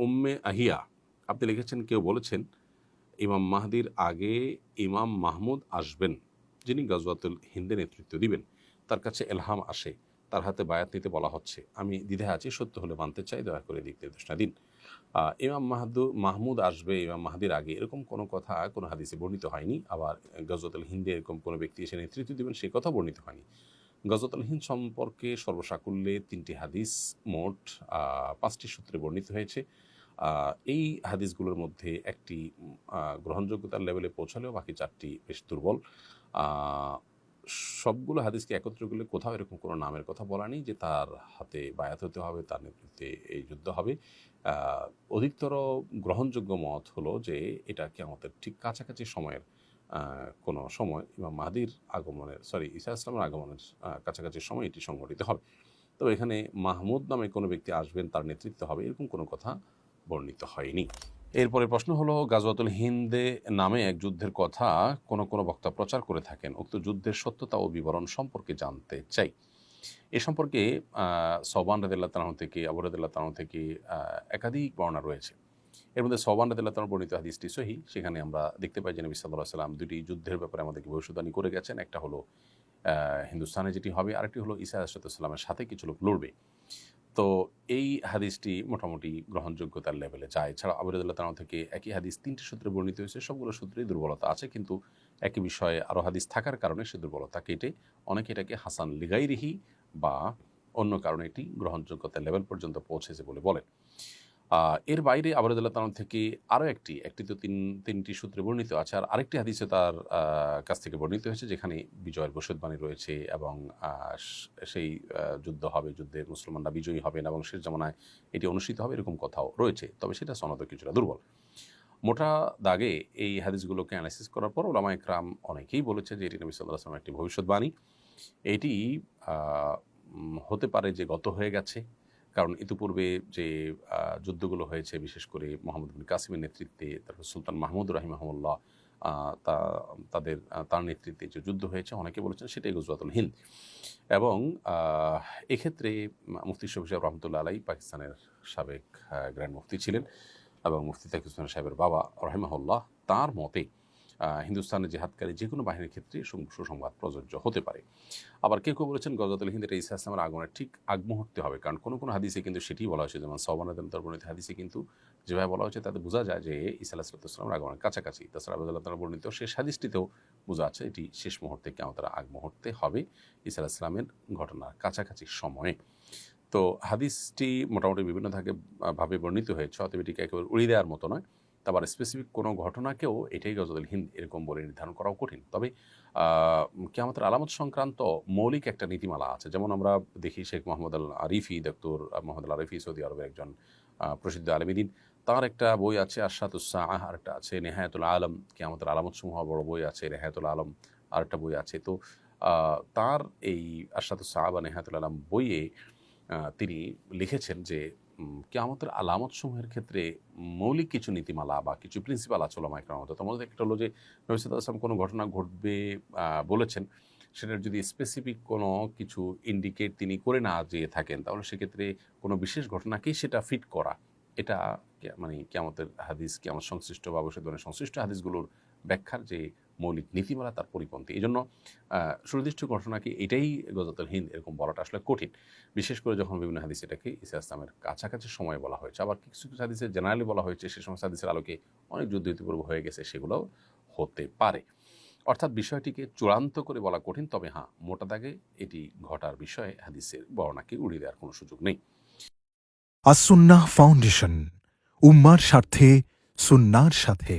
উম্মে আহিয়া আপনি লিখেছেন, কেউ বলেছেন ইমাম মাহদির আগে ইমাম মাহমুদ আসবেন, যিনি গজওয়াতুল হিন্দে নেতৃত্ব দিবেন। তার কাছে এলহাম আসে, তার হাতে বায়াত নিতে বলা হচ্ছে। আমি দ্বিধায় আছি, সত্য হলে মানতে চাই, দয়া করে দিক নির্দেশনা দিন। ইমাম মাহমুদ আসবে ইমাম মাহদির আগে, এরকম কোনো কথা কোনো হাদিসে বর্ণিত হয়নি। আবার গজওয়াতুল হিন্দে এরকম কোনো ব্যক্তি এসে নেতৃত্ব দেবেন সেই কথা বর্ণিত হয়নি। গজওয়াতুল হিন্দ সম্পর্কে সর্বসাকুল্যে 3টি হাদিস, মোট 5টি সূত্রে বর্ণিত হয়েছে। এই হাদিসগুলোর মধ্যে একটি গ্রহণযোগ্যতার লেভেলে পৌঁছালেও বাকি 4টি বেশ দুর্বল। সবগুলো হাদিসকে একত্র করলে কোথাও এরকম কোনো নামের কথা বলা নেই যে তার হাতে বায়াত হতে হবে, তার নেতৃত্বে এই যুদ্ধ হবে। অধিকতর গ্রহণযোগ্য মত হলো যে এটা কিয়ামতের ঠিক কাছাকাছি সময়ের কোনো সময়, ইমাম মাহদির আগমনের ঈসা ইসলামের আগমনের কাছাকাছি সময় এটি সংঘটিত হবে। তো এখানে মাহমুদ নামে কোনো ব্যক্তি আসবেন, তার নেতৃত্ব হবে, এরকম কোনো কথা বর্ণিত হয়নি। এরপরে প্রশ্ন হলো, গাজওয়াতুল হিন্দে নামে এক যুদ্ধের কথা কোনো কোনো বক্তা প্রচার করে থাকেন, উক্ত যুদ্ধের সত্যতা ও বিবরণ সম্পর্কে জানতে চাই। এ সম্পর্কে সওবান রাদিয়াল্লাহু তাআলা থেকে, আবু রাদিয়াল্লাহু তাআলা থেকে একাধিক বর্ণনা রয়েছে। এর মধ্যে সওবান রাদিয়াল্লাহু তাআলা বর্ণিত হাদিসটি সহিহ। সেখানে আমরা দেখতে পাই যে নবী সাল্লাল্লাহু আলাইহি ওয়াসাল্লাম 2টি যুদ্ধের ব্যাপারে আমাদেরকে ভবিষ্যদ্বাণী করে গেছেন। একটা হলো হিন্দুস্তানে যেটি হবে, আরেকটি হলো ঈসা আলাইহিস সালামের সাথে কিছু লোক লড়বে। তো এই হাদিসটি মোটামুটি গ্রহণযোগ্যতার লেভেলে যায়। এছাড়া আবু রাদিয়াল্লাহু তাআলা থেকে একই হাদিস 3টি সূত্রে বর্ণিত হয়েছে। সবগুলো সূত্রেই দুর্বলতা আছে, কিন্তু একই বিষয়ে আরও হাদিস থাকার কারণে সে দুর্বলতা কেটে অনেকে এটাকে হাসান লিগাইরিহি বা অন্য কারণে এটি গ্রহণযোগ্যতার লেভেল পর্যন্ত পৌঁছেছে বলে বলেন। এর বাইরে আবু রাদিয়াল্লাহু তাআলা থেকে আরও একটি তো 3টি সূত্রে বর্ণিত আছে, আর আরেকটি হাদিসে তার কাছ থেকে বর্ণিত হয়েছে যেখানে বিজয়ের ভবিষ্যদ্বাণী রয়েছে এবং সেই যুদ্ধ হবে, যুদ্ধে মুসলমানরা বিজয়ী হবেন এবং শেষ জামানায় এটি অনুষ্ঠিত হবে, এরকম কথাও রয়েছে। তবে সেটা সনদ কিছুটা দুর্বল। মোটা দাগে এই হাদিসগুলোকে অ্যানালাইসিস করার পর উলামায়ে কেরাম অনেকেই বলেছে যে এটি নবী সাল্লাল্লাহু আলাইহি ওয়াসাল্লামের একটি ভবিষ্যদ্বাণী। এটি হতে পারে যে গত হয়ে গেছে, কারণ ইতিপূর্বে যে যুদ্ধগুলো হয়েছে, বিশেষ করে মোহাম্মদ বিন কাসিমের নেতৃত্বে, তারপর সুলতান মাহমুদ রাহিমাহুল্লাহ তার নেতৃত্বে যে যুদ্ধ হয়েছে, অনেকে বলেছেন সেটাই গজওয়াতুল হিন্দ। এবং এক্ষেত্রে মুফতি শফি সাহেব রহমতুল্লাহ আলাই পাকিস্তানের সাবেক গ্র্যান্ড মুফতি ছিলেন এবং মুফতি তাকি উসমান সাহেবের বাবা রাহিমাহুল্লাহ, তার মতে হিন্দুস্তানের জিহাদকারী যে কোনো বাহিনীর ক্ষেত্রে সুসংবাদ প্রযোজ্য হতে পারে। আবার কেউ কেউ বলেছেন গজওয়াতুল হিন্দ এটা ঈসা ইসলামের আগমনের ঠিক আগ মুহূর্তে হবে, কারণ কোনো কোনো হাদিসে কিন্তু সেটি বলা হয়েছে, যেমন সওবান রাদিয়াল্লাহু বর্ণিত হাদিসে কিন্তু যেভাবে বলা হয়েছে তাতে বোঝা যায় যে ঈসা আলাইহিস সালামের আগমনের কাছাকাছি। তাছাড়া আবু রাদিয়াল্লাহু তাআলা বর্ণিত শেষ হাদিসটিতেও বোঝা যাচ্ছে এটি শেষ মুহূর্তে, কিয়ামতের আগ মুহূর্তে হবে, ঈসা আলাইহিস সালামের ঘটনার কাছাকাছি সময়ে। তো হাদিসটি মোটামুটি বিভিন্ন ভাবে বর্ণিত হয়েছে, অতএব এটিকে একেবারে উড়িয়ে দেওয়ার মতো নয়। তারপর স্পেসিফিক কোনো ঘটনাকেও এটাই গজওয়াতুল হিন্দ এরকম বলে নির্ধারণ করাও কঠিন। তবে কিয়ামতের আলামত সংক্রান্ত মৌলিক একটা নীতিমালা আছে। যেমন আমরা দেখি শেখ মোহাম্মদ আল আরিফি, ডক্টর মোহাম্মদ আল আরিফি, সৌদি আরবের একজন প্রসিদ্ধ আলেমীদ্বীন, তার একটা বই আছে আশরাতুস সাআহ, আর একটা আছে নেহায়াতুল আলম, কিয়ামতের আলামতসমূহ বড় বই আছে নেহায়াতুল আলম, আর একটা বই আছে। তো তার এই আশরাতুস সাআহ বা নেহায়াতুল আলম বইয়ে তিনি লিখেছেন যে কিয়ামতের আলামতসমূহের ক্ষেত্রে মৌলিক কিছু নীতিমালা বা কিছু প্রিন্সিপাল আছে ওলামায়ে কেরামের মধ্যে। তার মধ্যে একটা হলো যে নবী সাল্লাল্লাহু আলাইহি ওয়াসাল্লাম কোনো ঘটনা ঘটবে বলেছেন, সেটার যদি স্পেসিফিক কোনো কিছু ইন্ডিকেট তিনি করে না যেয়ে থাকেন, তাহলে সেক্ষেত্রে কোনো বিশেষ ঘটনাকেই সেটা ফিট করা, এটা মানে কিয়ামতের হাদিস, কিয়ামত সংশ্লিষ্ট বা ভবিষ্যদ্বাণী সংশ্লিষ্ট হাদিসগুলোর ব্যাখ্যার যে মৌলিক নীতিমালা তার পরিপন্থী। এই জন্য সুনির্দিষ্ট ঘটনাকে এটাই গজওয়াতুল হিন্দ এরকম বলাটা আসলে কঠিন, বিশেষ করে যখন বিভিন্ন হাদিস এটাকে ঈসা ইসলামের কাছাকাছি সময়ে বলা হয়েছে। আবার কিছু কিছু হাদিসে জেনারেলি বলা হয়েছে সে সমস্ত হাদিসের আলোকে অনেক যুদ্ধ ইতিপূর্বে হয়ে গেছে, সেগুলোও হতে পারে। অর্থাৎ বিষয়টিকে চূড়ান্ত করে বলা কঠিন, তবে হ্যাঁ, মোটা দাগে এটি ঘটার বিষয়ে হাদিসের বর্ণনাকে উড়িয়ে দেওয়ার কোনো সুযোগ নেই। আস-সুন্নাহ ফাউন্ডেশন, উম্মার স্বার্থে সুন্নাহর সাথে।